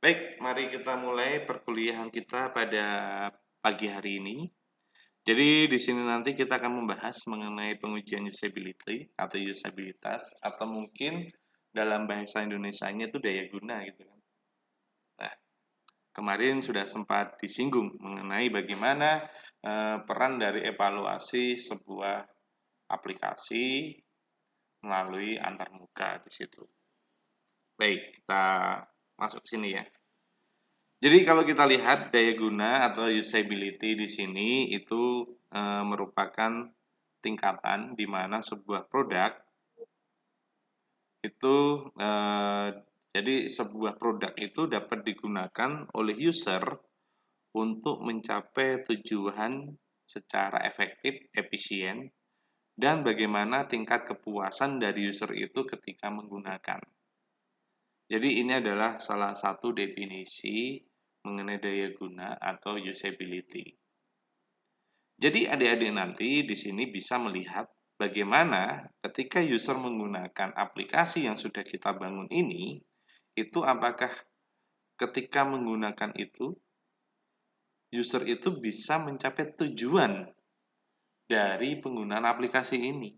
Baik, mari kita mulai perkuliahan kita pada pagi hari ini. Jadi di sini nanti kita akan membahas mengenai pengujian usability atau usabilitas atau mungkin dalam bahasa Indonesianya itu daya guna gitu kan. Nah, kemarin sudah sempat disinggung mengenai bagaimana peran dari evaluasi sebuah aplikasi melalui antarmuka di situ. Baik, kita masuk ke sini ya. Jadi kalau kita lihat daya guna atau usability di sini itu merupakan tingkatan di mana sebuah produk itu jadi sebuah produk itu dapat digunakan oleh user untuk mencapai tujuan secara efektif, efisien, dan bagaimana tingkat kepuasan dari user itu ketika menggunakan. Jadi ini adalah salah satu definisi mengenai daya guna atau usability. Jadi adik-adik nanti di sini bisa melihat bagaimana ketika user menggunakan aplikasi yang sudah kita bangun ini, itu apakah ketika menggunakan itu, user itu bisa mencapai tujuan dari penggunaan aplikasi ini.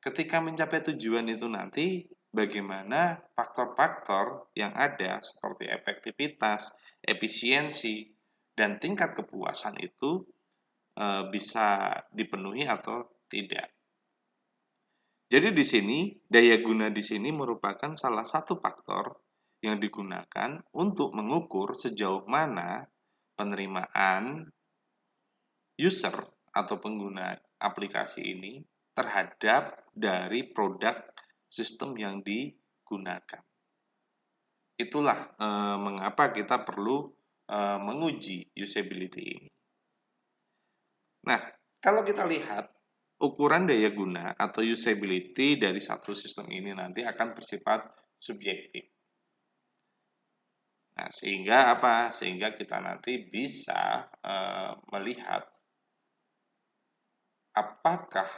Ketika mencapai tujuan itu nanti, bagaimana faktor-faktor yang ada seperti efektivitas, efisiensi, dan tingkat kepuasan itu bisa dipenuhi atau tidak. Jadi di sini daya guna di sini merupakan salah satu faktor yang digunakan untuk mengukur sejauh mana penerimaan user atau pengguna aplikasi ini terhadap dari produk sistem yang digunakan. Itulah mengapa kita perlu menguji usability ini. Nah, kalau kita lihat ukuran daya guna atau usability dari satu sistem ini nanti akan bersifat subjektif. Nah, sehingga apa? Sehingga kita nanti bisa melihat apakah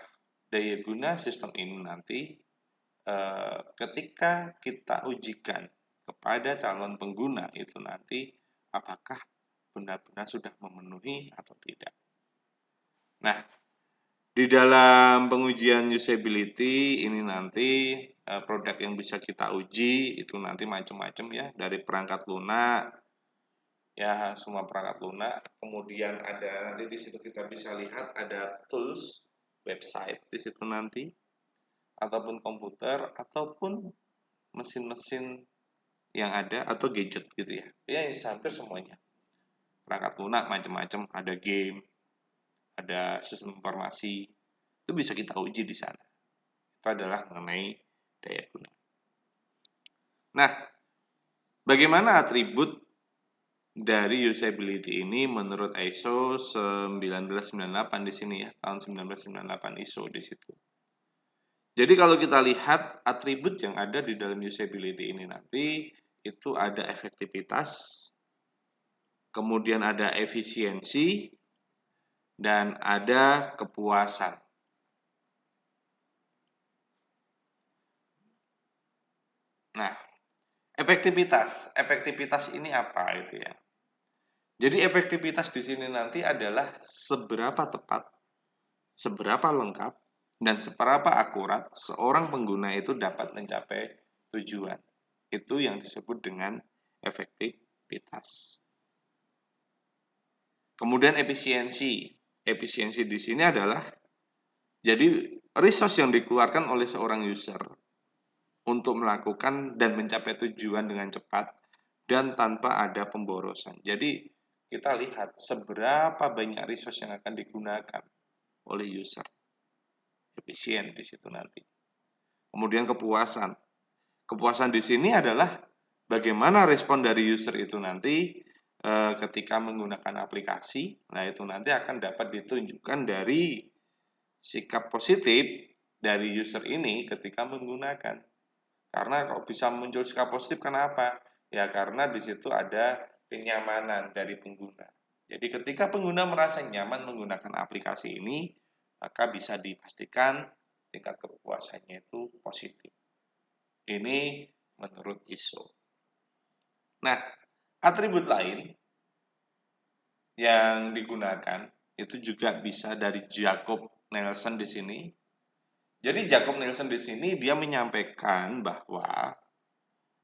daya guna sistem ini nanti ketika kita ujikan kepada calon pengguna itu nanti apakah benar-benar sudah memenuhi atau tidak. Nah, di dalam pengujian usability ini nanti produk yang bisa kita uji itu nanti macam-macam ya, dari perangkat lunak ya, semua perangkat lunak. Kemudian ada nanti di situ kita bisa lihat ada tools, website di situ nanti, ataupun komputer ataupun mesin-mesin yang ada atau gadget gitu ya. Ya, hampir semuanya. Perangkat lunak macam-macam, ada game, ada sistem informasi, itu bisa kita uji di sana. Itu adalah mengenai daya guna. Nah, bagaimana atribut dari usability ini menurut ISO 1998 di sini ya, tahun 1998 ISO di situ. Jadi kalau kita lihat atribut yang ada di dalam usability ini nanti itu ada efektivitas, kemudian ada efisiensi, dan ada kepuasan. Nah, efektivitas ini apa itu ya? Jadi efektivitas di sini nanti adalah seberapa tepat, seberapa lengkap, dan seberapa akurat seorang pengguna itu dapat mencapai tujuan. Itu yang disebut dengan efektivitas. Kemudian efisiensi. Efisiensi di sini adalah jadi resource yang dikeluarkan oleh seorang user untuk melakukan dan mencapai tujuan dengan cepat dan tanpa ada pemborosan. Jadi kita lihat seberapa banyak resource yang akan digunakan oleh user. Efisien di situ nanti. Kemudian kepuasan. Kepuasan di sini adalah bagaimana respon dari user itu nanti ketika menggunakan aplikasi. Nah, itu nanti akan dapat ditunjukkan dari sikap positif dari user ini ketika menggunakan. Karena kok bisa muncul sikap positif, kenapa? Ya karena di situ ada kenyamanan dari pengguna. Jadi ketika pengguna merasa nyaman menggunakan aplikasi ini, maka bisa dipastikan tingkat kepuasannya itu positif. Ini menurut ISO. Nah, Atribut lain yang digunakan itu juga bisa dari Jacob Nelson di sini. Jadi Jacob Nelson di sini dia menyampaikan bahwa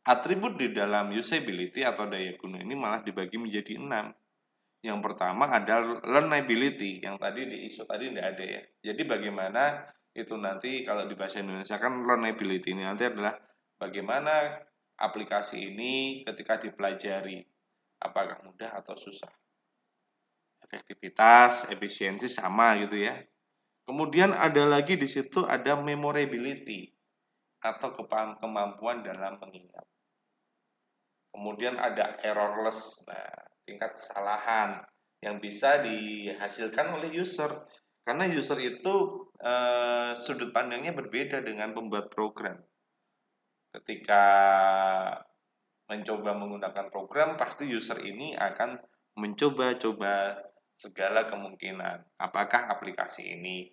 atribut di dalam usability atau daya guna ini malah dibagi menjadi 6. Yang pertama ada learnability, yang tadi di ISO tadi tidak ada ya. Jadi bagaimana itu nanti kalau di bahasa Indonesia kan learnability ini nanti adalah bagaimana aplikasi ini ketika dipelajari, apakah mudah atau susah. Efektivitas, efisiensi sama gitu ya. Kemudian ada lagi di situ ada memorability atau kemampuan dalam mengingat. Kemudian ada errorless, nah tingkat kesalahan yang bisa dihasilkan oleh user. Karena user itu sudut pandangnya berbeda dengan pembuat program. Ketika mencoba menggunakan program, pasti user ini akan mencoba-coba segala kemungkinan. Apakah aplikasi ini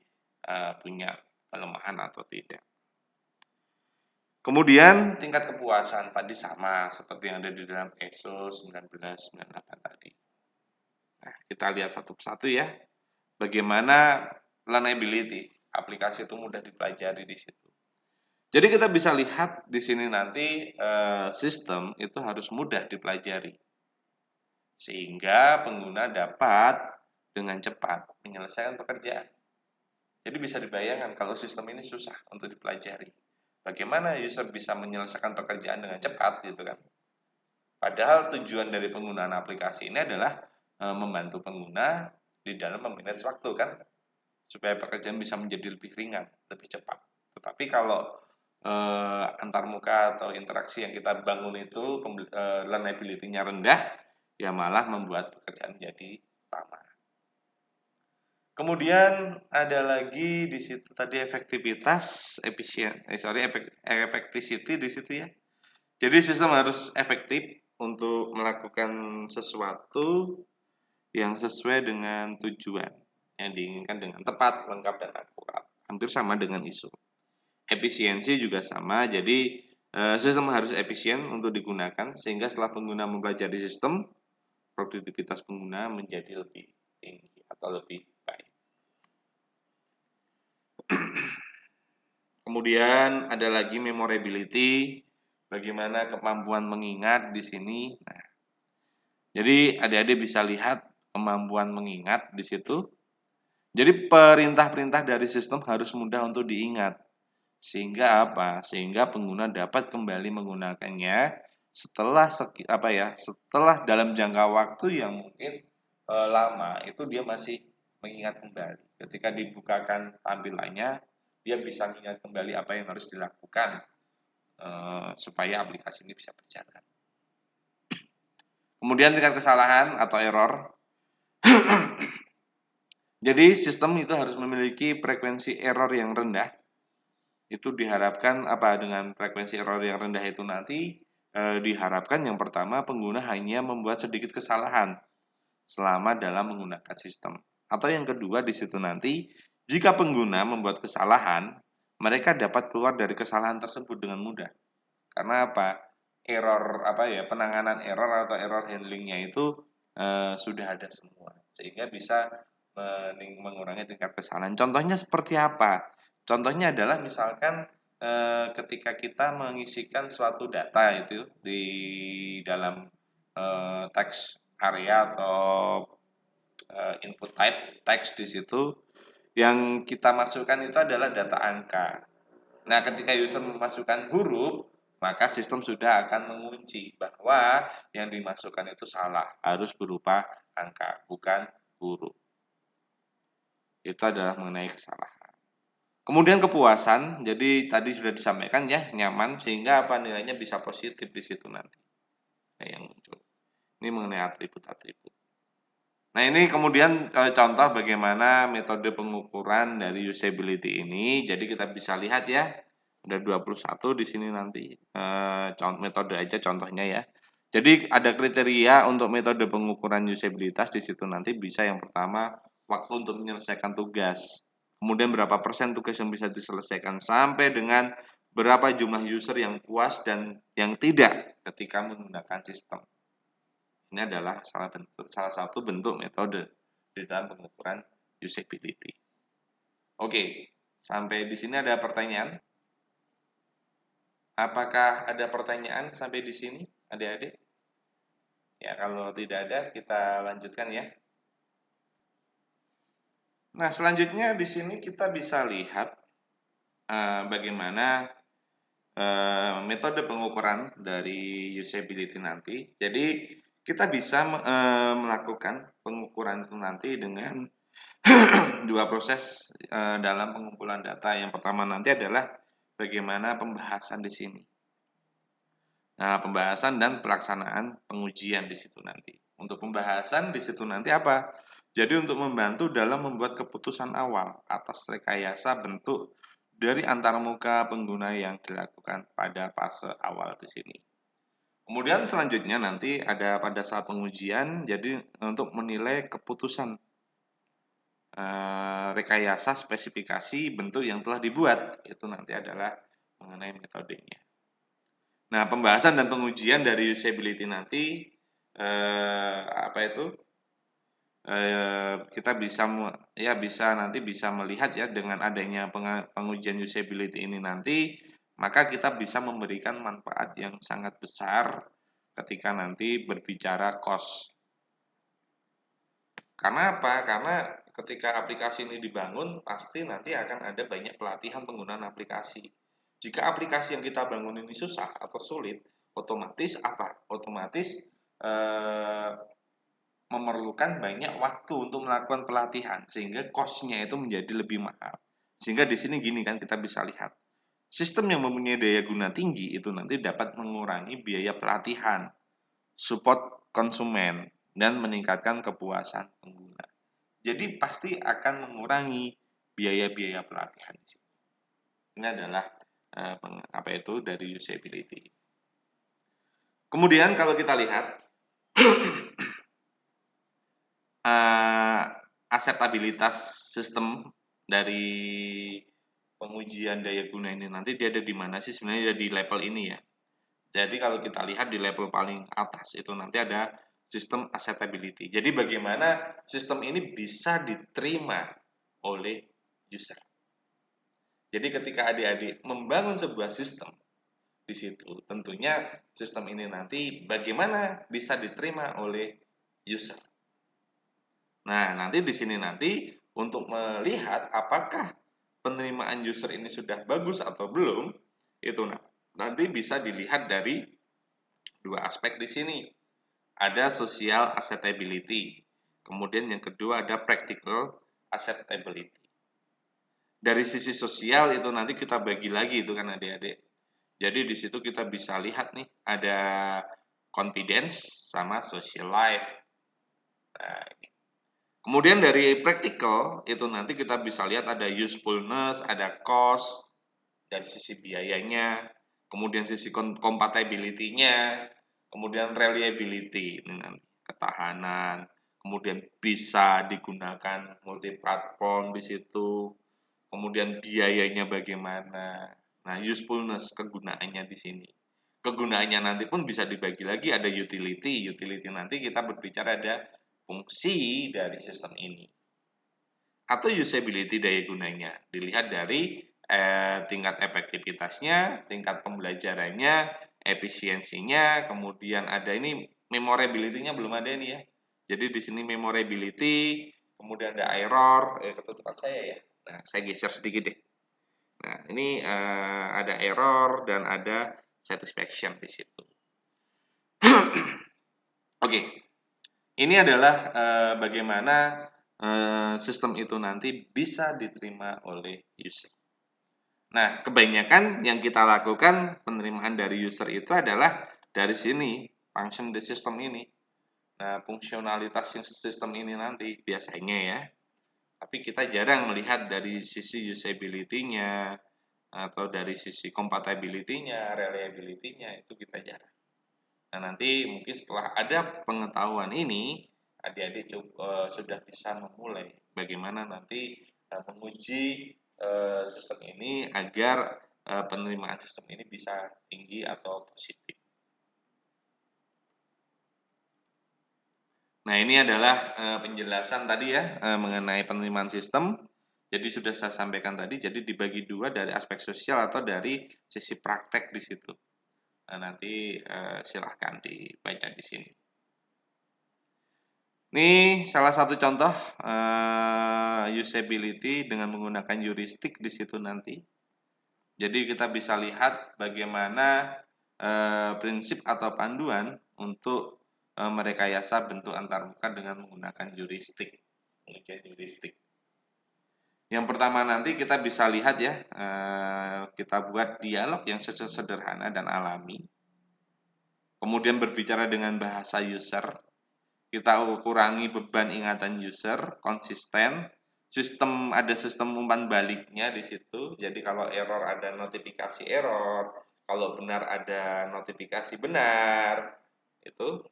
punya kelemahan atau tidak. Kemudian tingkat kepuasan tadi sama seperti yang ada di dalam ISO 1998 tadi. Nah, kita lihat satu persatu ya. Bagaimana learnability, aplikasi itu mudah dipelajari di situ. Jadi kita bisa lihat di sini nanti sistem itu harus mudah dipelajari. Sehingga pengguna dapat dengan cepat menyelesaikan pekerjaan. Jadi bisa dibayangkan kalau sistem ini susah untuk dipelajari. Bagaimana user bisa menyelesaikan pekerjaan dengan cepat gitu kan. Padahal tujuan dari penggunaan aplikasi ini adalah membantu pengguna di dalam memanage waktu kan. Supaya pekerjaan bisa menjadi lebih ringan, lebih cepat. Tetapi kalau antarmuka atau interaksi yang kita bangun itu learnability-nya rendah, ya malah membuat pekerjaan jadi lama. Kemudian ada lagi di situ tadi efektivitas, effectivity di situ ya. Jadi sistem harus efektif untuk melakukan sesuatu yang sesuai dengan tujuan yang diinginkan dengan tepat, lengkap, dan akurat. Hampir sama dengan ISO. Efisiensi juga sama, jadi sistem harus efisien untuk digunakan sehingga setelah pengguna mempelajari sistem, produktivitas pengguna menjadi lebih tinggi atau lebih baik. Kemudian ada lagi memorability, bagaimana kemampuan mengingat di sini. Nah, jadi adik-adik bisa lihat kemampuan mengingat di situ. Jadi perintah-perintah dari sistem harus mudah untuk diingat. Sehingga apa? Sehingga pengguna dapat kembali menggunakannya setelah setelah dalam jangka waktu yang mungkin lama itu dia masih mengingat kembali. Ketika dibukakan tampilannya, dia bisa mengingat kembali apa yang harus dilakukan supaya aplikasi ini bisa berjalan. Kemudian tingkat kesalahan atau error. Jadi sistem itu harus memiliki frekuensi error yang rendah. Itu diharapkan dengan frekuensi error yang rendah itu nanti diharapkan yang pertama pengguna hanya membuat sedikit kesalahan selama dalam menggunakan sistem. Atau yang kedua di situ nanti jika pengguna membuat kesalahan, mereka dapat keluar dari kesalahan tersebut dengan mudah. Karena apa? Penanganan error atau error handlingnya itu sudah ada semua. Sehingga bisa mengurangi tingkat kesalahan. Contohnya seperti apa? Contohnya adalah misalkan ketika kita mengisikan suatu data itu di dalam teks area atau input type teks di situ yang kita masukkan itu adalah data angka. Nah, ketika user memasukkan huruf, maka sistem sudah akan mengunci bahwa yang dimasukkan itu salah, harus berupa angka, bukan huruf. Itu adalah mengenai kesalahan. Kemudian kepuasan, jadi tadi sudah disampaikan ya, nyaman sehingga nilainya bisa positif di situ nanti. Nah, yang muncul. Ini mengenai atribut-atribut. Nah, ini kemudian contoh bagaimana metode pengukuran dari usability ini. Jadi kita bisa lihat ya, ada 21 di sini nanti metode aja contohnya ya. Jadi ada kriteria untuk metode pengukuran usabilitas di situ nanti bisa yang pertama waktu untuk menyelesaikan tugas. Kemudian berapa persen tugas yang bisa diselesaikan sampai dengan berapa jumlah user yang puas dan yang tidak ketika menggunakan sistem. Ini adalah salah satu bentuk metode di dalam pengukuran usability. Oke, sampai di sini ada pertanyaan? Apakah ada pertanyaan sampai di sini, adik-adik? Ya, kalau tidak ada, kita lanjutkan ya. Nah, selanjutnya di sini kita bisa lihat bagaimana metode pengukuran dari usability nanti. Jadi, kita bisa melakukan pengukuran itu nanti dengan dua proses dalam pengumpulan data. Yang pertama nanti adalah bagaimana pembahasan di sini. Nah, pembahasan dan pelaksanaan pengujian di situ nanti. Untuk pembahasan di situ nanti apa? Jadi untuk membantu dalam membuat keputusan awal atas rekayasa bentuk dari antarmuka pengguna yang dilakukan pada fase awal di sini. Kemudian selanjutnya nanti ada pada saat pengujian, jadi untuk menilai keputusan rekayasa spesifikasi bentuk yang telah dibuat, itu nanti adalah mengenai metodenya. Nah, pembahasan dan pengujian dari usability nanti kita bisa melihat ya dengan adanya pengujian usability ini nanti, maka kita bisa memberikan manfaat yang sangat besar ketika nanti berbicara cost. Karena apa? Karena ketika aplikasi ini dibangun, pasti nanti akan ada banyak pelatihan penggunaan aplikasi. Jika aplikasi yang kita bangun ini susah atau sulit, otomatis apa? Otomatis memerlukan banyak waktu untuk melakukan pelatihan, sehingga cost-nya itu menjadi lebih mahal. Sehingga di sini gini kan kita bisa lihat, sistem yang mempunyai daya guna tinggi itu nanti dapat mengurangi biaya pelatihan, support konsumen, dan meningkatkan kepuasan pengguna. Jadi pasti akan mengurangi biaya-biaya pelatihan. Ini adalah dari usability. Kemudian kalau kita lihat akseptabilitas sistem dari pengujian daya guna ini nanti dia ada di mana sih? Sebenarnya ada di level ini ya. Jadi kalau kita lihat di level paling atas itu nanti ada sistem acceptability. Jadi bagaimana sistem ini bisa diterima oleh user. Jadi ketika adik-adik membangun sebuah sistem di situ, tentunya sistem ini nanti bagaimana bisa diterima oleh user. Nah, nanti di sini nanti untuk melihat apakah penerimaan user ini sudah bagus atau belum, itu nanti bisa dilihat dari dua aspek di sini. Ada social acceptability, kemudian yang kedua ada practical acceptability. Dari sisi sosial itu nanti kita bagi lagi itu kan adik-adik. Jadi di situ kita bisa lihat nih ada confidence sama social life. Nah, ini. Kemudian dari practical itu nanti kita bisa lihat ada usefulness, ada cost dari sisi biayanya, kemudian sisi compatibility-nya, kemudian reliability ini nanti ketahanan, kemudian bisa digunakan multi platform di situ, kemudian biayanya bagaimana. Nah, usefulness kegunaannya di sini. Kegunaannya nanti pun bisa dibagi lagi ada utility. Utility nanti kita berbicara ada fungsi dari sistem ini. Atau usability daya gunanya. Dilihat dari tingkat efektivitasnya, tingkat pembelajarannya, efisiensinya, kemudian ada ini memorability-nya belum ada ini ya. Jadi di sini memorability, kemudian ada error, ketutupan saya ya. Nah, saya geser sedikit deh. Nah, ini ada error dan ada satisfaction di situ. Oke, ini adalah bagaimana sistem itu nanti bisa diterima oleh user. Nah, kebanyakan yang kita lakukan penerimaan dari user itu adalah dari sini, function the system ini. Nah, fungsionalitas sistem ini nanti biasanya ya. Tapi kita jarang melihat dari sisi usability-nya atau dari sisi compatibility-nya, reliability-nya itu kita jarang. Nah, nanti mungkin setelah ada pengetahuan ini, adik-adik sudah bisa memulai bagaimana nanti menguji sistem ini agar penerimaan sistem ini bisa tinggi atau positif. Nah, ini adalah penjelasan tadi ya mengenai penerimaan sistem. Jadi sudah saya sampaikan tadi, jadi dibagi dua dari aspek sosial atau dari sisi praktek di situ. Nah, nanti silahkan dibaca di sini. Ini salah satu contoh usability dengan menggunakan heuristik di situ nanti. Jadi kita bisa lihat bagaimana prinsip atau panduan untuk merekayasa bentuk antarmuka dengan menggunakan heuristik. Yang pertama nanti kita bisa lihat ya, kita buat dialog yang sederhana dan alami. Kemudian berbicara dengan bahasa user. Kita kurangi beban ingatan user, konsisten. Ada sistem umpan baliknya di situ. Jadi kalau error ada notifikasi error, kalau benar ada notifikasi benar. Itu.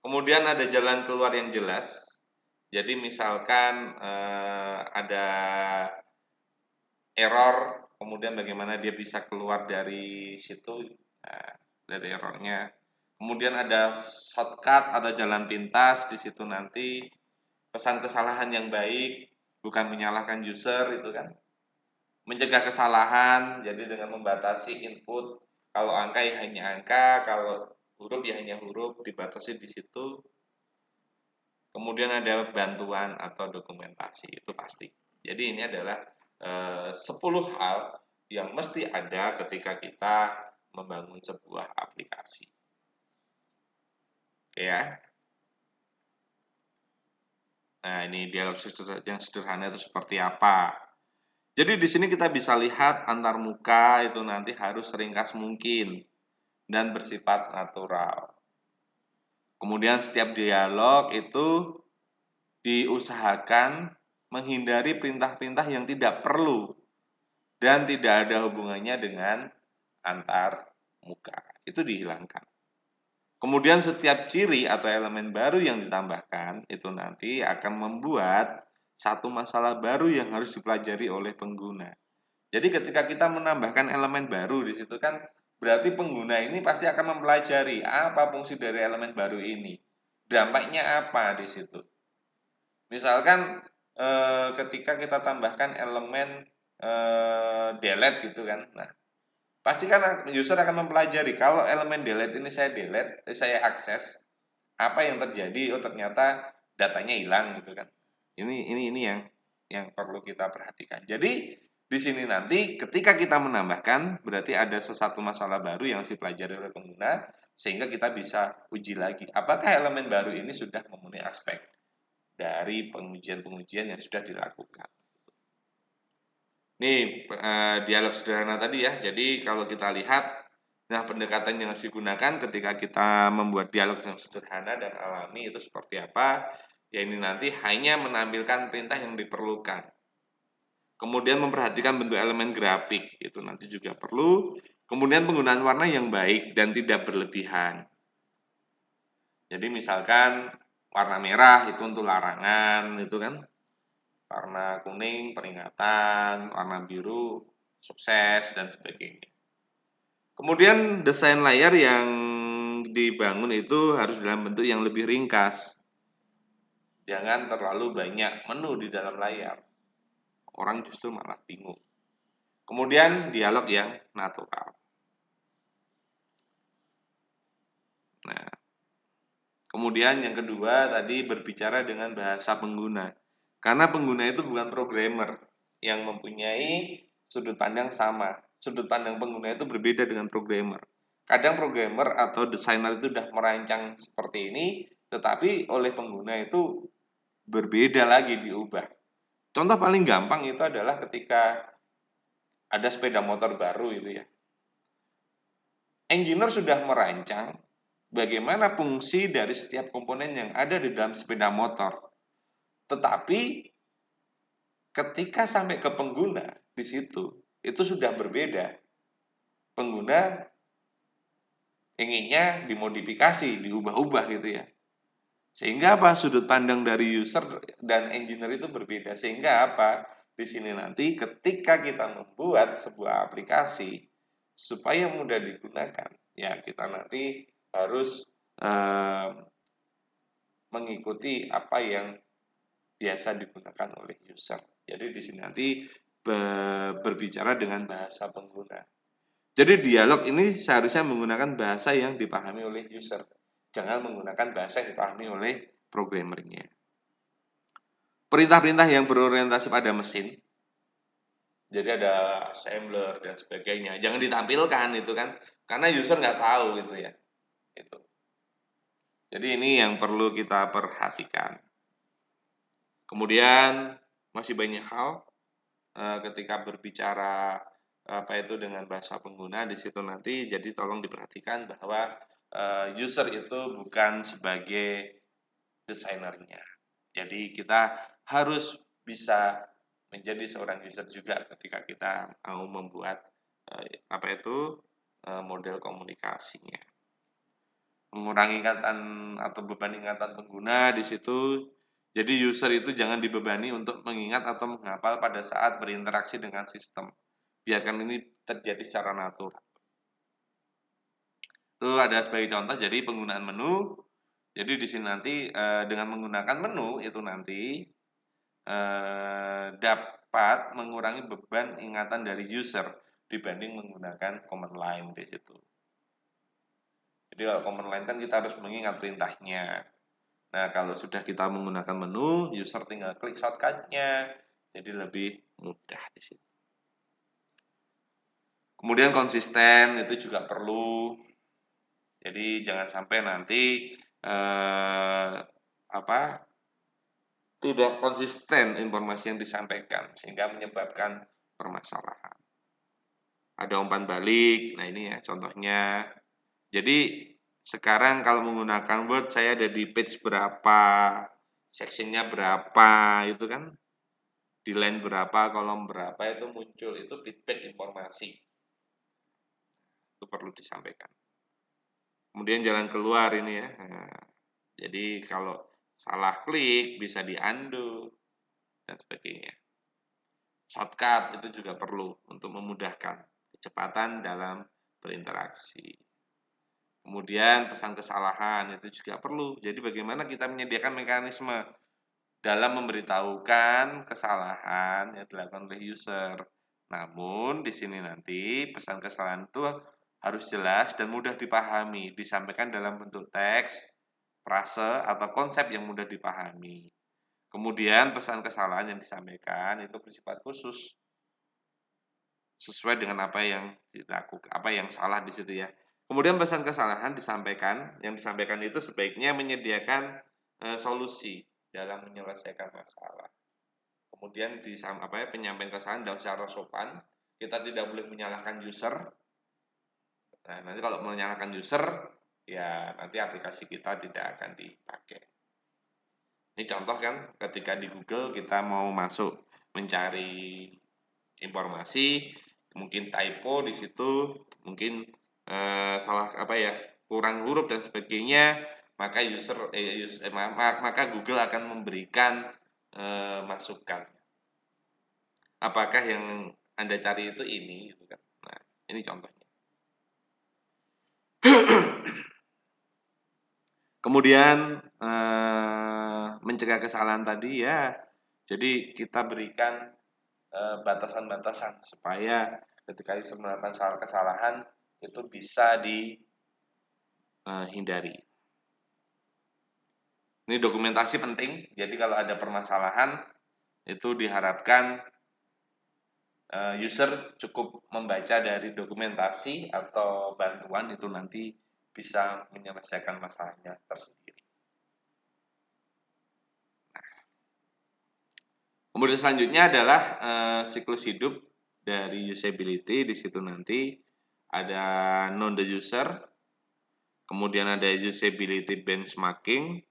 Kemudian ada jalan keluar yang jelas. Jadi misalkan ada error, kemudian bagaimana dia bisa keluar dari situ, dari errornya. Kemudian ada shortcut atau jalan pintas di situ nanti, pesan kesalahan yang baik, bukan menyalahkan user itu kan. Mencegah kesalahan, jadi dengan membatasi input, kalau angka ya hanya angka, kalau huruf ya hanya huruf, dibatasi di situ. Kemudian ada bantuan atau dokumentasi, itu pasti. Jadi ini adalah 10 hal yang mesti ada ketika kita membangun sebuah aplikasi. Oke ya. Nah, ini dialog yang sederhana itu seperti apa. Jadi di sini kita bisa lihat antar muka itu nanti harus seringkas mungkin dan bersifat natural. Kemudian setiap dialog itu diusahakan menghindari perintah-perintah yang tidak perlu dan tidak ada hubungannya dengan antar muka. Itu dihilangkan. Kemudian setiap ciri atau elemen baru yang ditambahkan itu nanti akan membuat satu masalah baru yang harus dipelajari oleh pengguna. Jadi ketika kita menambahkan elemen baru di situ kan berarti pengguna ini pasti akan mempelajari apa fungsi dari elemen baru ini. Dampaknya apa di situ. Misalkan ketika kita tambahkan elemen delete gitu kan. Nah, pasti kan user akan mempelajari kalau elemen delete ini saya delete, saya akses, apa yang terjadi? Oh, ternyata datanya hilang gitu kan. Ini yang perlu kita perhatikan. Jadi di sini nanti ketika kita menambahkan berarti ada sesuatu masalah baru yang harus dipelajari oleh pengguna sehingga kita bisa uji lagi apakah elemen baru ini sudah memenuhi aspek dari pengujian-pengujian yang sudah dilakukan. Ini dialog sederhana tadi ya. Jadi kalau kita lihat, nah pendekatan yang harus digunakan ketika kita membuat dialog yang sederhana dan alami itu seperti apa? Ya ini nanti hanya menampilkan perintah yang diperlukan. Kemudian memperhatikan bentuk elemen grafik, itu nanti juga perlu. Kemudian penggunaan warna yang baik dan tidak berlebihan. Jadi misalkan warna merah itu untuk larangan, itu kan. Warna kuning peringatan, warna biru sukses dan sebagainya. Kemudian desain layar yang dibangun itu harus dalam bentuk yang lebih ringkas. Jangan terlalu banyak menu di dalam layar. Orang justru malah bingung. Kemudian dialog yang natural. Nah, kemudian yang kedua tadi berbicara dengan bahasa pengguna. Karena pengguna itu bukan programmer yang mempunyai sudut pandang sama. Sudut pandang pengguna itu berbeda dengan programmer. Kadang programmer atau desainer itu sudah merancang seperti ini, tetapi oleh pengguna itu berbeda lagi diubah. Contoh paling gampang itu adalah ketika ada sepeda motor baru itu ya. Engineer sudah merancang bagaimana fungsi dari setiap komponen yang ada di dalam sepeda motor. Tetapi ketika sampai ke pengguna di situ, itu sudah berbeda. Pengguna inginnya dimodifikasi, diubah-ubah gitu ya. Sehingga apa? Sudut pandang dari user dan engineer itu berbeda. Sehingga apa? Di sini nanti ketika kita membuat sebuah aplikasi supaya mudah digunakan, ya kita nanti harus mengikuti apa yang biasa digunakan oleh user. Jadi di sini nanti berbicara dengan bahasa pengguna. Jadi dialog ini seharusnya menggunakan bahasa yang dipahami oleh user. Jangan menggunakan bahasa yang dipahami oleh programmernya. Perintah-perintah yang berorientasi pada mesin. Jadi ada assembler dan sebagainya. Jangan ditampilkan itu kan. Karena user nggak tahu gitu ya. Itu. Jadi ini yang perlu kita perhatikan. Kemudian masih banyak hal ketika berbicara apa itu dengan bahasa pengguna di situ nanti. Jadi tolong diperhatikan bahwa user itu bukan sebagai desainernya. Jadi kita harus bisa menjadi seorang user juga ketika kita mau membuat apa itu model komunikasinya. Mengurangi ingatan atau beban ingatan pengguna di situ. Jadi user itu jangan dibebani untuk mengingat atau menghafal pada saat berinteraksi dengan sistem. Biarkan ini terjadi secara natural. Itu ada sebagai contoh, jadi penggunaan menu. Jadi di sini nanti dengan menggunakan menu itu nanti dapat mengurangi beban ingatan dari user dibanding menggunakan command line di situ. Jadi kalau command line kan kita harus mengingat perintahnya. Nah, kalau sudah kita menggunakan menu, user tinggal klik shortcut-nya, jadi lebih mudah di situ. Kemudian konsisten itu juga perlu. Jadi jangan sampai nanti tidak konsisten informasi yang disampaikan sehingga menyebabkan permasalahan. Ada umpan balik, nah ini ya contohnya. Jadi sekarang kalau menggunakan Word saya ada di page berapa, sectionnya berapa, itu kan di line berapa, kolom berapa itu muncul, itu feedback informasi. Itu perlu disampaikan. Kemudian jalan keluar ini ya. Nah, jadi kalau salah klik bisa di-undo dan sebagainya. Shortcut itu juga perlu untuk memudahkan kecepatan dalam berinteraksi. Kemudian pesan kesalahan itu juga perlu. Jadi bagaimana kita menyediakan mekanisme dalam memberitahukan kesalahan yang dilakukan oleh user. Namun di sini nanti pesan kesalahan itu harus jelas dan mudah dipahami, disampaikan dalam bentuk teks, frase, atau konsep yang mudah dipahami. Kemudian pesan kesalahan yang disampaikan itu bersifat khusus sesuai dengan apa yang dilakukan, apa yang salah di situ ya. Kemudian pesan kesalahan disampaikan, yang disampaikan itu sebaiknya menyediakan solusi dalam menyelesaikan masalah. Kemudian di penyampaian kesalahan dalam secara sopan, kita tidak boleh menyalahkan user. Nah, nanti kalau menyalahkan user, ya nanti aplikasi kita tidak akan dipakai. Ini contoh kan, ketika di Google kita mau masuk mencari informasi, mungkin typo di situ, mungkin salah kurang huruf dan sebagainya, maka maka Google akan memberikan masukan. Apakah yang Anda cari itu ini gitu kan. Nah, ini contohnya. Kemudian mencegah kesalahan tadi ya. Jadi kita berikan batasan-batasan supaya ketika user melakukan kesalahan itu bisa dihindari. Ini dokumentasi penting. Jadi kalau ada permasalahan itu diharapkan user cukup membaca dari dokumentasi atau bantuan itu nanti bisa menyelesaikan masalahnya tersendiri. Nah, kemudian selanjutnya adalah siklus hidup dari usability. Di situ nanti ada know the user, kemudian ada usability benchmarking,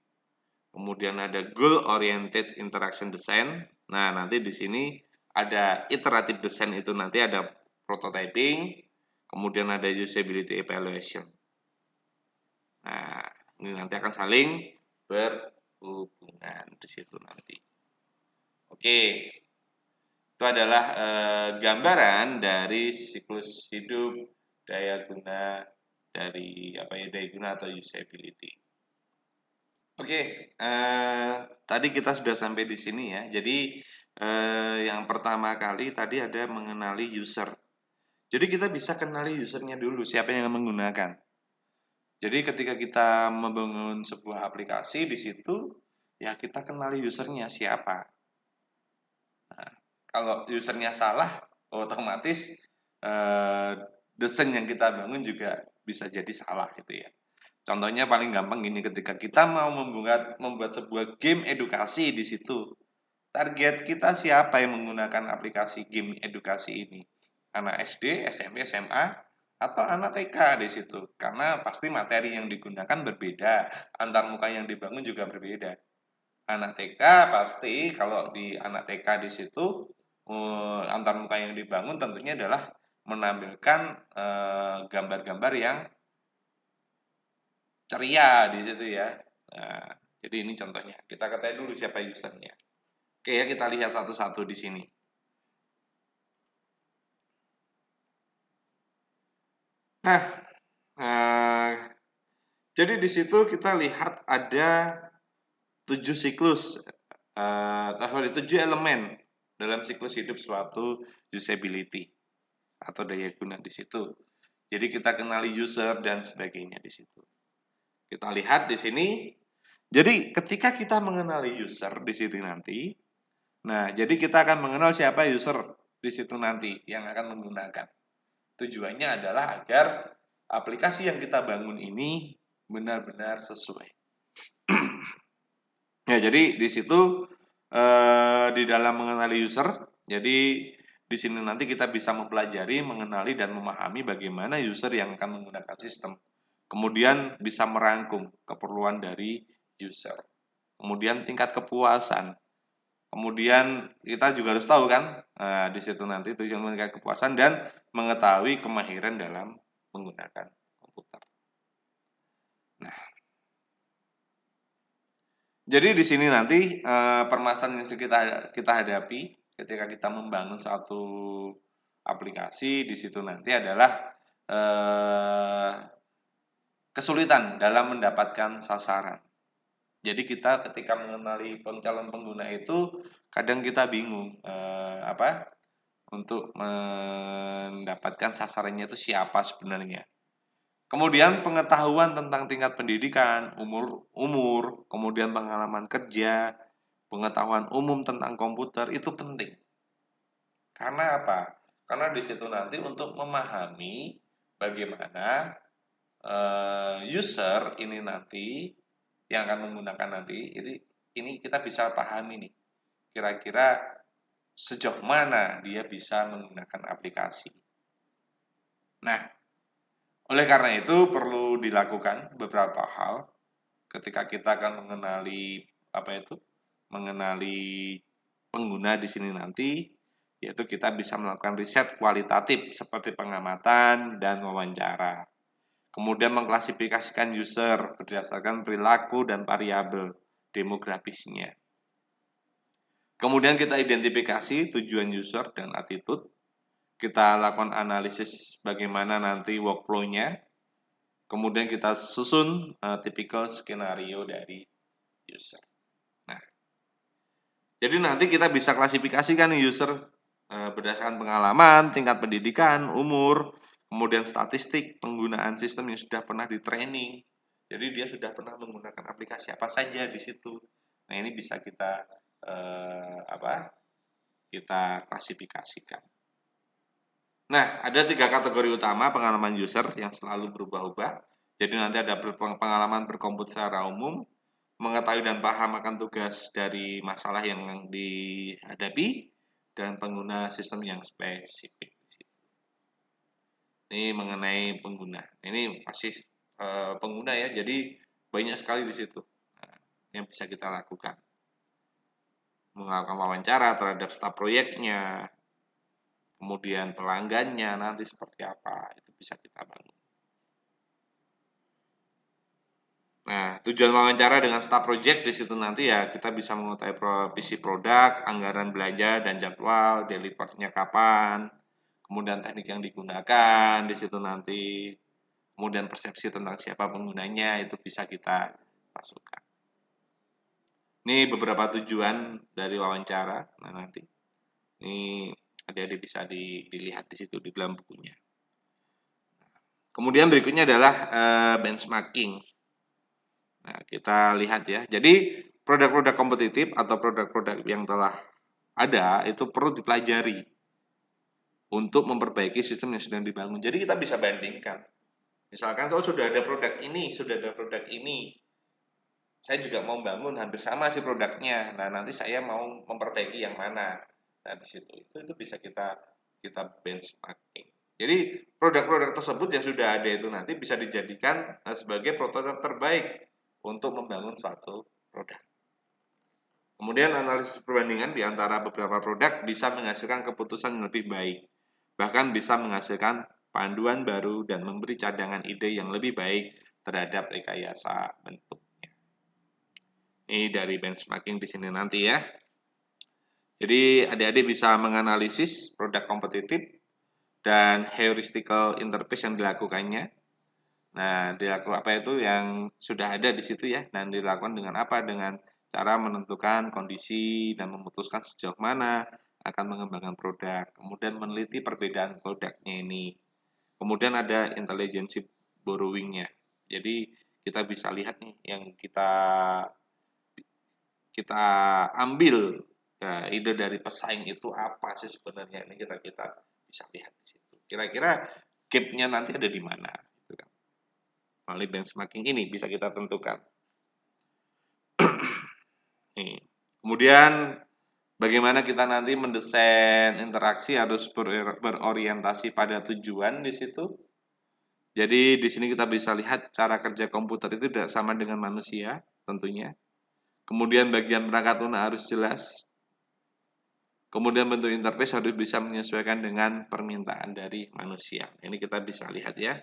kemudian ada goal oriented interaction design. Nah, nanti di sini ada iterative design, itu nanti ada prototyping, kemudian ada usability evaluation. Nah, ini nanti akan saling berhubungan di situ nanti. Oke, itu adalah gambaran dari siklus hidup daya guna dari daya guna atau usability. Oke, tadi kita sudah sampai di sini ya. Jadi yang pertama kali tadi ada mengenali user. Jadi kita bisa kenali usernya dulu, siapa yang menggunakan. Jadi ketika kita membangun sebuah aplikasi di situ, ya kita kenali usernya siapa. Nah, kalau usernya salah, otomatis eh, desain yang kita bangun juga bisa jadi salah gitu ya. Contohnya paling gampang gini, ketika kita mau membuat sebuah game edukasi di situ, target kita siapa yang menggunakan aplikasi game edukasi ini? Anak SD, SMP, SMA, atau anak TK di situ? Karena pasti materi yang digunakan berbeda, antar muka yang dibangun juga berbeda. Anak TK pasti kalau di anak TK di situ antar muka yang dibangun tentunya adalah menampilkan gambar-gambar yang ceria di situ ya. Nah, jadi ini contohnya. Kita ketahui dulu siapa usernya. Oke ya, kita lihat satu-satu di sini. Nah, eh, jadi di situ kita lihat ada 7 siklus, sorry, 7 elemen dalam siklus hidup suatu usability atau daya guna di situ. Jadi kita kenali user dan sebagainya di situ. Kita lihat di sini. Jadi ketika kita mengenali user di situ nanti, nah jadi kita akan mengenal siapa user di situ nanti yang akan menggunakan. Tujuannya adalah agar aplikasi yang kita bangun ini benar-benar sesuai. Ya, jadi di situ di dalam mengenali user, jadi di sini nanti kita bisa mempelajari, mengenali dan memahami bagaimana user yang akan menggunakan sistem. Kemudian bisa merangkum keperluan dari user. Kemudian tingkat kepuasan. Kemudian kita juga harus tahu kan, di situ nanti tujuan tingkat kepuasan dan mengetahui kemahiran dalam menggunakan komputer. Nah, jadi di sini nanti permasalahan yang kita hadapi ketika kita membangun satu aplikasi di situ nanti adalah eh, kesulitan dalam mendapatkan sasaran. Jadi kita ketika mengenali calon pengguna itu kadang kita bingung apa untuk mendapatkan sasarannya itu siapa sebenarnya. Kemudian pengetahuan tentang tingkat pendidikan, umur, kemudian pengalaman kerja, pengetahuan umum tentang komputer itu penting. Karena apa? Karena di situ nanti untuk memahami bagaimana user ini nanti yang akan menggunakan nanti ini kita bisa pahami nih. Kira-kira sejauh mana dia bisa menggunakan aplikasi. Nah, oleh karena itu perlu dilakukan beberapa hal ketika kita akan mengenali apa itu mengenali pengguna di sini nanti, yaitu kita bisa melakukan riset kualitatif seperti pengamatan dan wawancara. Kemudian mengklasifikasikan user berdasarkan perilaku dan variabel demografisnya. Kemudian kita identifikasi tujuan user dan attitude. Kita lakukan analisis bagaimana nanti workflow-nya. Kemudian kita susun typical skenario dari user. Nah, jadi nanti kita bisa klasifikasikan nih user berdasarkan pengalaman, tingkat pendidikan, umur, kemudian statistik penggunaan sistem yang sudah pernah di training. Jadi dia sudah pernah menggunakan aplikasi apa saja di situ. Nah, ini bisa kita kita klasifikasikan. Nah, ada 3 kategori utama pengalaman user yang selalu berubah-ubah. Jadi nanti ada pengalaman berkomputer secara umum, mengetahui dan paham akan tugas dari masalah yang dihadapi, dan pengguna sistem yang spesifik. Ini mengenai pengguna. Ini masih pengguna ya, jadi banyak sekali di situ yang bisa kita lakukan. Melakukan wawancara terhadap staf proyeknya, kemudian pelanggannya nanti seperti apa, itu bisa kita bangun. Nah, tujuan wawancara dengan staf project di situ nanti ya kita bisa mengetahui visi produk, anggaran belanja dan jadwal, delivernya kapan, kemudian teknik yang digunakan di situ nanti, kemudian persepsi tentang siapa penggunanya itu bisa kita masukkan. Ini beberapa tujuan dari wawancara. Nah, nanti ini adik-adik bisa dilihat di situ di dalam bukunya. Kemudian berikutnya adalah benchmarking. Nah, kita lihat ya. Jadi produk-produk kompetitif atau produk-produk yang telah ada itu perlu dipelajari untuk memperbaiki sistem yang sedang dibangun. Jadi kita bisa bandingkan. Misalkan sudah ada produk ini, sudah ada produk ini. Saya juga mau bangun hampir sama sih produknya. Nah, nanti saya mau memperbaiki yang mana. Nah, di situ itu bisa kita benchmarking. Jadi produk-produk tersebut yang sudah ada itu nanti bisa dijadikan sebagai prototipe terbaik untuk membangun suatu produk. Kemudian analisis perbandingan di antara beberapa produk bisa menghasilkan keputusan yang lebih baik. Bahkan bisa menghasilkan panduan baru dan memberi cadangan ide yang lebih baik terhadap rekayasa bentuknya. Ini dari benchmarking di sini nanti ya. Jadi adik-adik bisa menganalisis produk kompetitif dan heuristical interface yang dilakukannya. Nah, dilakukan apa itu yang sudah ada di situ ya, dan dilakukan dengan apa? Dengan cara menentukan kondisi dan memutuskan sejauh mana akan mengembangkan produk. Kemudian meneliti perbedaan produknya ini. Kemudian ada intelligence borrowing-nya. Jadi kita bisa lihat nih yang kita ambil ide dari pesaing itu apa sih sebenarnya, ini kita bisa lihat di situ. Kira-kira gap-nya nanti ada di mana? Melalui benchmarking ini bisa kita tentukan. Nih. Kemudian bagaimana kita nanti mendesain interaksi harus berorientasi pada tujuan di situ. Jadi di sini kita bisa lihat cara kerja komputer itu tidak sama dengan manusia tentunya. Kemudian bagian perangkat lunak harus jelas. Kemudian bentuk interface harus bisa menyesuaikan dengan permintaan dari manusia. Ini kita bisa lihat ya.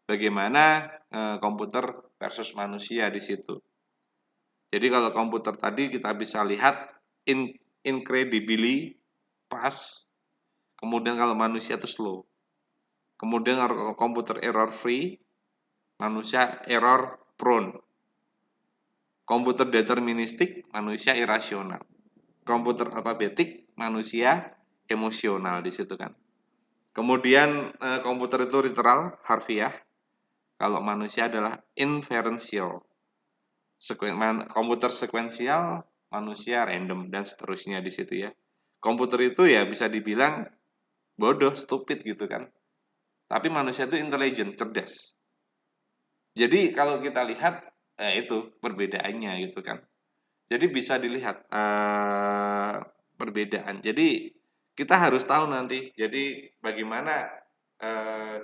Bagaimana komputer versus manusia di situ. Jadi kalau komputer tadi kita bisa lihat incredibly fast, kemudian kalau manusia itu slow. Kemudian kalau komputer error free, manusia error prone. Komputer deterministik, manusia irasional. Komputer alfabetik, manusia emosional di situ kan. Kemudian komputer itu literal, harfiah. Kalau manusia adalah inferential. Komputer sekuensial, manusia random, dan seterusnya di situ ya. Komputer itu ya bisa dibilang bodoh, stupid gitu kan. Tapi manusia itu intelligent, cerdas. Jadi kalau kita lihat, itu perbedaannya gitu kan. Jadi bisa dilihat perbedaan. Jadi kita harus tahu nanti. Jadi bagaimana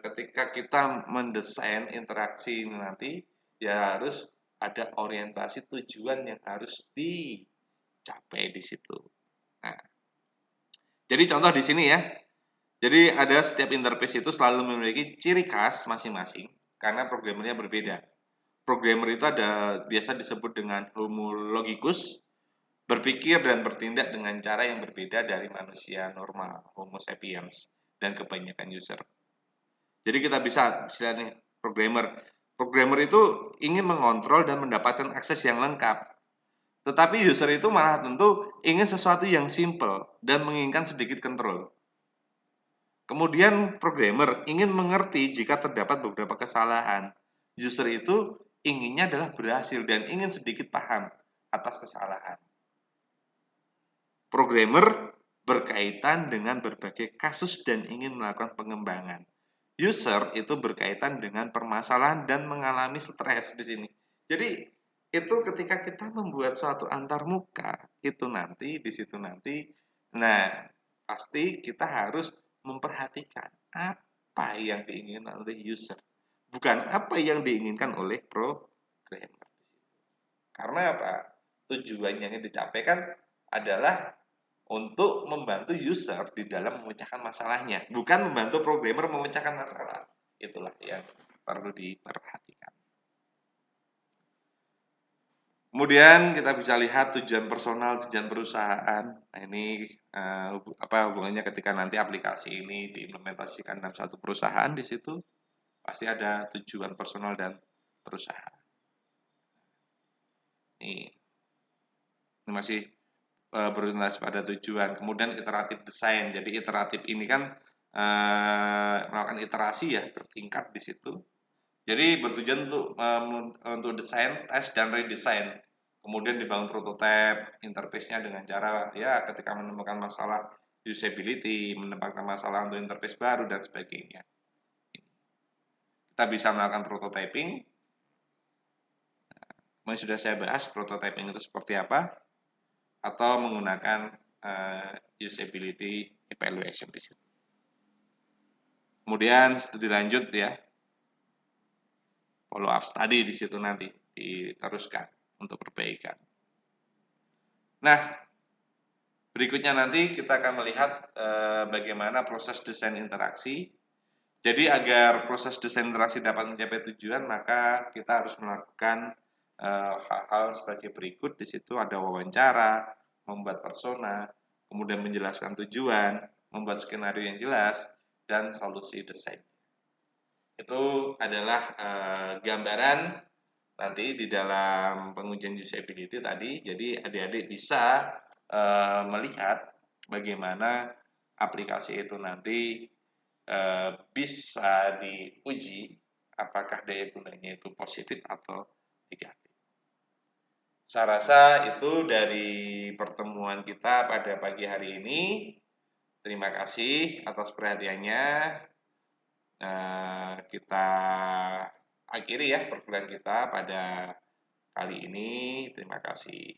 ketika kita mendesain interaksi ini nanti, ya harus ada orientasi tujuan yang harus dicapai di situ. Nah, jadi contoh di sini ya. Jadi ada setiap interface itu selalu memiliki ciri khas masing-masing karena programmernya berbeda. Programmer itu ada biasa disebut dengan homologicus, berpikir dan bertindak dengan cara yang berbeda dari manusia normal, Homo sapiens, dan kebanyakan user. Jadi kita bisa lihat nih, programmer. Programmer itu ingin mengontrol dan mendapatkan akses yang lengkap. Tetapi user itu malah tentu ingin sesuatu yang simple dan menginginkan sedikit kontrol. Kemudian programmer ingin mengerti jika terdapat beberapa kesalahan. User itu inginnya adalah berhasil dan ingin sedikit paham atas kesalahan. Programmer berkaitan dengan berbagai kasus dan ingin melakukan pengembangan. User itu berkaitan dengan permasalahan dan mengalami stres di sini. Jadi itu ketika kita membuat suatu antarmuka, itu nanti di situ nanti, nah pasti kita harus memperhatikan apa yang diinginkan oleh user, bukan apa yang diinginkan oleh programmer. Karena apa? Tujuannya yang dicapai kan adalah untuk membantu user di dalam memecahkan masalahnya, bukan membantu programmer memecahkan masalah. Itulah yang perlu diperhatikan. Kemudian kita bisa lihat tujuan personal, tujuan perusahaan. Nah, ini apa hubungannya ketika nanti aplikasi ini diimplementasikan dalam satu perusahaan, di situ pasti ada tujuan personal dan perusahaan. Nih. Ini masih berorientasi pada tujuan. Kemudian iteratif desain. Jadi iteratif ini kan melakukan iterasi ya, bertingkat di situ. Jadi bertujuan untuk desain, tes, dan redesign. Kemudian dibangun prototipe, interface-nya dengan cara ya ketika menemukan masalah usability, menempatkan masalah untuk interface baru, dan sebagainya. Kita bisa melakukan prototyping. Yang sudah saya bahas, prototyping itu seperti apa, atau menggunakan usability evaluation di situ. Kemudian studi lanjut ya, follow up study di situ nanti diteruskan untuk perbaikan. Nah, berikutnya nanti kita akan melihat bagaimana proses desain interaksi. Jadi agar proses desain interaksi dapat mencapai tujuan, maka kita harus melakukan hal-hal sebagai berikut. Di situ ada wawancara, membuat persona, kemudian menjelaskan tujuan, membuat skenario yang jelas, dan solusi desain. Itu adalah gambaran nanti di dalam pengujian usability tadi. Jadi adik-adik bisa melihat bagaimana aplikasi itu nanti bisa diuji apakah daya gunanya itu positif atau negatif. Saya rasa itu dari pertemuan kita pada pagi hari ini. Terima kasih atas perhatiannya. Kita akhiri ya perkuliahan kita pada kali ini. Terima kasih.